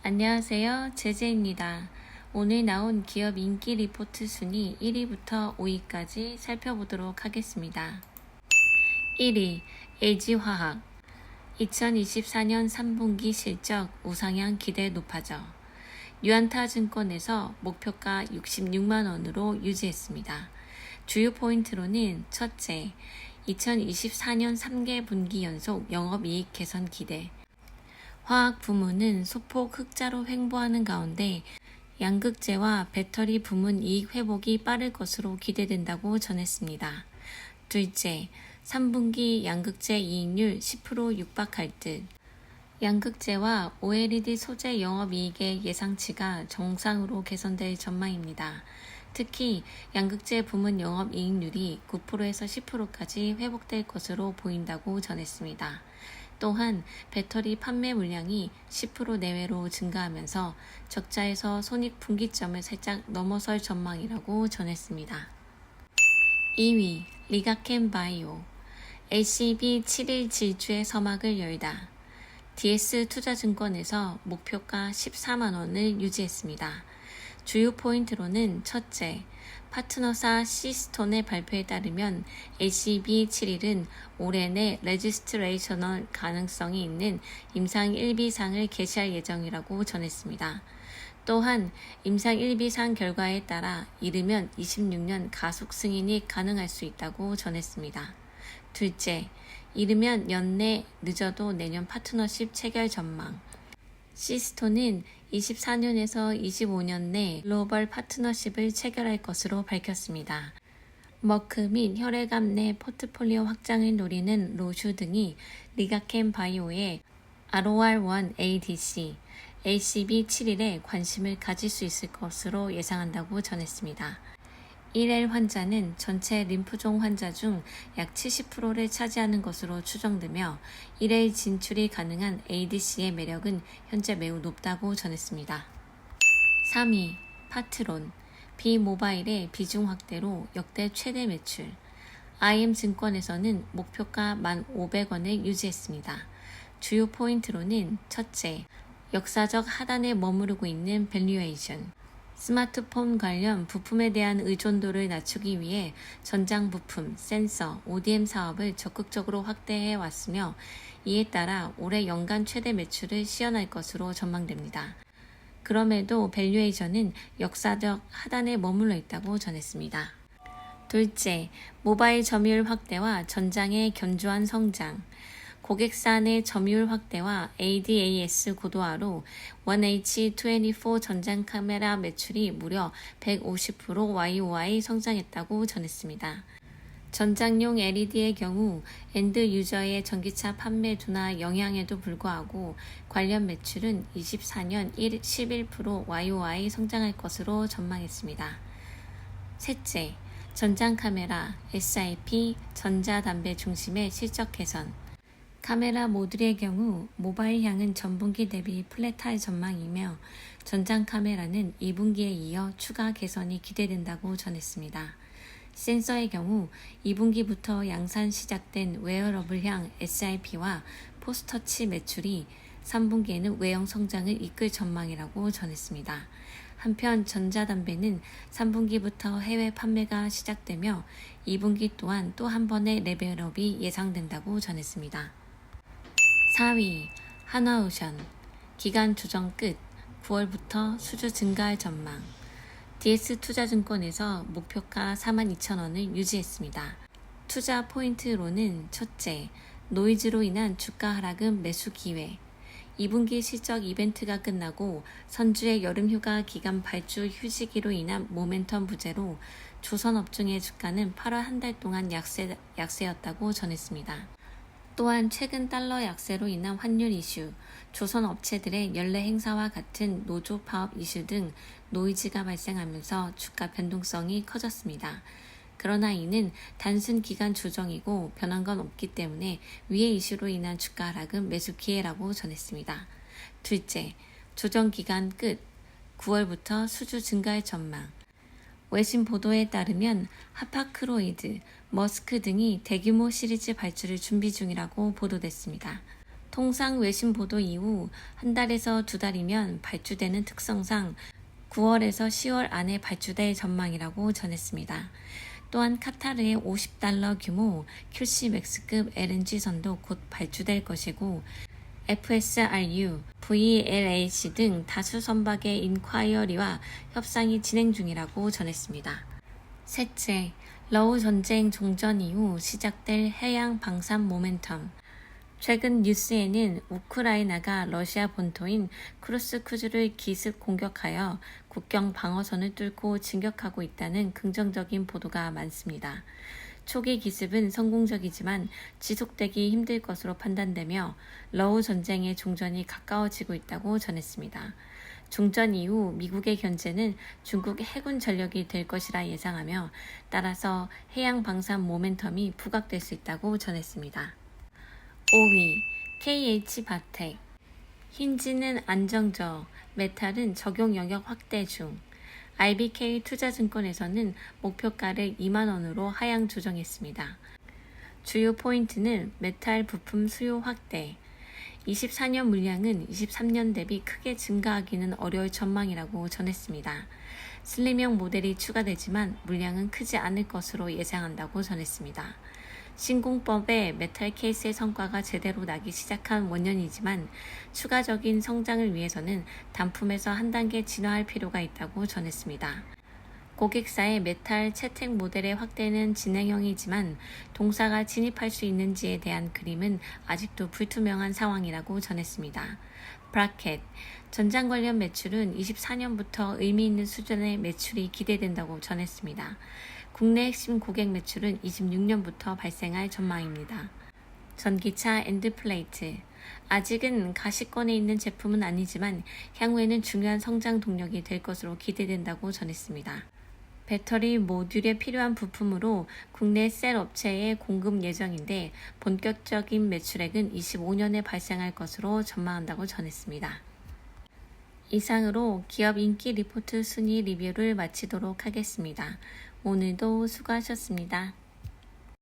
안녕하세요. 제재입니다. 오늘 나온 기업 인기 리포트 순위 1위부터 5위까지 살펴보도록 하겠습니다. 1위, LG화학. 2024년 3분기 실적 우상향 기대 높아져. 유안타증권에서 목표가 66만원으로 유지했습니다. 주요 포인트로는 첫째, 2024년 3개 분기 연속 영업이익 개선 기대. 화학 부문은 소폭 흑자로 횡보하는 가운데 양극재와 배터리 부문 이익 회복이 빠를 것으로 기대된다고 전했습니다. 둘째, 3분기 양극재 이익률 10% 육박할 듯. 양극재와 OLED 소재 영업이익의 예상치가 정상으로 개선될 전망입니다. 특히 양극재 부문 영업이익률이 9%에서 10%까지 회복될 것으로 보인다고 전했습니다. 또한 배터리 판매 물량이 10% 내외로 증가하면서 적자에서 손익분기점을 살짝 넘어설 전망이라고 전했습니다. 2위, 리가켄바이오. LCB 7일 질주의 서막을 열다. DS투자증권에서 목표가 14만원을 유지했습니다. 주요 포인트로는 첫째, 파트너사 시스톤의 발표에 따르면 LCB71은 올해 내 레지스트레이셔널 가능성이 있는 임상 1비상을 개시할 예정이라고 전했습니다. 또한 임상 1비상 결과에 따라 이르면 26년 가속 승인이 가능할 수 있다고 전했습니다. 둘째, 이르면 연내 늦어도 내년 파트너십 체결 전망. 시스톤은 24년에서 25년 내 글로벌 파트너십을 체결할 것으로 밝혔습니다. 머크 및 혈액암 내 포트폴리오 확장을 노리는 로슈 등이 리가켄 바이오의 ROR1 ADC, LCB71에 관심을 가질 수 있을 것으로 예상한다고 전했습니다. 1L 환자는 전체 림프종 환자 중 약 70%를 차지하는 것으로 추정되며 1L 진출이 가능한 ADC의 매력은 현재 매우 높다고 전했습니다. 3위, 파트론. 비모바일의 비중 확대로 역대 최대 매출. IM증권에서는 목표가 1,500원을 유지했습니다. 주요 포인트로는 첫째, 역사적 하단에 머무르고 있는 밸류에이션. 스마트폰 관련 부품에 대한 의존도를 낮추기 위해 전장 부품, 센서, ODM 사업을 적극적으로 확대해 왔으며 이에 따라 올해 연간 최대 매출을 시현할 것으로 전망됩니다. 그럼에도 밸류에이션은 역사적 하단에 머물러 있다고 전했습니다. 둘째, 모바일 점유율 확대와 전장의 견조한 성장. 고객사 내 점유율 확대와 ADAS 고도화로 1H24 전장 카메라 매출이 무려 150% YOY 성장했다고 전했습니다. 전장용 LED의 경우 엔드 유저의 전기차 판매 둔화 영향에도 불구하고 관련 매출은 24년 11% YOY 성장할 것으로 전망했습니다. 셋째, 전장 카메라, SIP, 전자담배 중심의 실적 개선. 카메라 모듈의 경우 모바일향은 전분기 대비 플랫할 전망이며 전장 카메라는 2분기에 이어 추가 개선이 기대된다고 전했습니다. 센서의 경우 2분기부터 양산 시작된 웨어러블향 SIP와 포스터치 매출이 3분기에는 외형 성장을 이끌 전망이라고 전했습니다. 한편 전자담배는 3분기부터 해외 판매가 시작되며 2분기 또한 또 한 번의 레벨업이 예상된다고 전했습니다. 4위, 한화오션. 기간 조정 끝. 9월부터 수주 증가할 전망. DS투자증권에서 목표가 42,000원을 유지했습니다. 투자 포인트로는 첫째, 노이즈로 인한 주가 하락은 매수 기회. 2분기 실적 이벤트가 끝나고 선주의 여름휴가 기간 발주 휴지기로 인한 모멘텀 부재로 조선업종의 주가는 8월 한 달 동안 약세였다고 전했습니다. 또한 최근 달러 약세로 인한 환율 이슈, 조선 업체들의 연례 행사와 같은 노조 파업 이슈 등 노이즈가 발생하면서 주가 변동성이 커졌습니다. 그러나 이는 단순 기간 조정이고 변한 건 없기 때문에 위의 이슈로 인한 주가 하락은 매수 기회라고 전했습니다. 둘째, 조정 기간 끝. 9월부터 수주 증가의 전망. 외신 보도에 따르면 하파크로이드, 머스크 등이 대규모 시리즈 발주를 준비 중이라고 보도됐습니다. 통상 외신 보도 이후 한 달에서 두 달이면 발주되는 특성상 9월에서 10월 안에 발주될 전망이라고 전했습니다. 또한 카타르의 $50 규모 QC-맥스급 LNG선도 곧 발주될 것이고 FSRU, VLAC 등 다수 선박의 인콰이어리와 협상이 진행 중이라고 전했습니다. 셋째, 러우 전쟁 종전 이후 시작될 해양 방산 모멘텀. 최근 뉴스에는 우크라이나가 러시아 본토인 크루스크주를 기습 공격하여 국경 방어선을 뚫고 진격하고 있다는 긍정적인 보도가 많습니다. 초기 기습은 성공적이지만 지속되기 힘들 것으로 판단되며 러우 전쟁의 종전이 가까워지고 있다고 전했습니다. 종전 이후 미국의 견제는 중국 해군 전력이 될 것이라 예상하며 따라서 해양 방산 모멘텀이 부각될 수 있다고 전했습니다. 5위, KH바텍. 힌지는 안정적, 메탈은 적용 영역 확대 중. IBK 투자증권에서는 목표가를 2만원으로 하향 조정했습니다. 주요 포인트는 메탈 부품 수요 확대. 24년 물량은 23년 대비 크게 증가하기는 어려울 전망이라고 전했습니다. 슬림형 모델이 추가되지만 물량은 크지 않을 것으로 예상한다고 전했습니다. 신공법의 메탈 케이스의 성과가 제대로 나기 시작한 원년이지만 추가적인 성장을 위해서는 단품에서 한 단계 진화할 필요가 있다고 전했습니다. 고객사의 메탈 채택 모델의 확대는 진행형이지만 동사가 진입할 수 있는지에 대한 그림은 아직도 불투명한 상황이라고 전했습니다. 브라켓, 전장 관련 매출은 24년부터 의미 있는 수준의 매출이 기대된다고 전했습니다. 국내 핵심 고객 매출은 26년부터 발생할 전망입니다. 전기차 엔드플레이트. 아직은 가시권에 있는 제품은 아니지만 향후에는 중요한 성장 동력이 될 것으로 기대된다고 전했습니다. 배터리 모듈에 필요한 부품으로 국내 셀 업체에 공급 예정인데 본격적인 매출액은 25년에 발생할 것으로 전망한다고 전했습니다. 이상으로 기업 인기 리포트 순위 리뷰를 마치도록 하겠습니다. 오늘도 수고하셨습니다.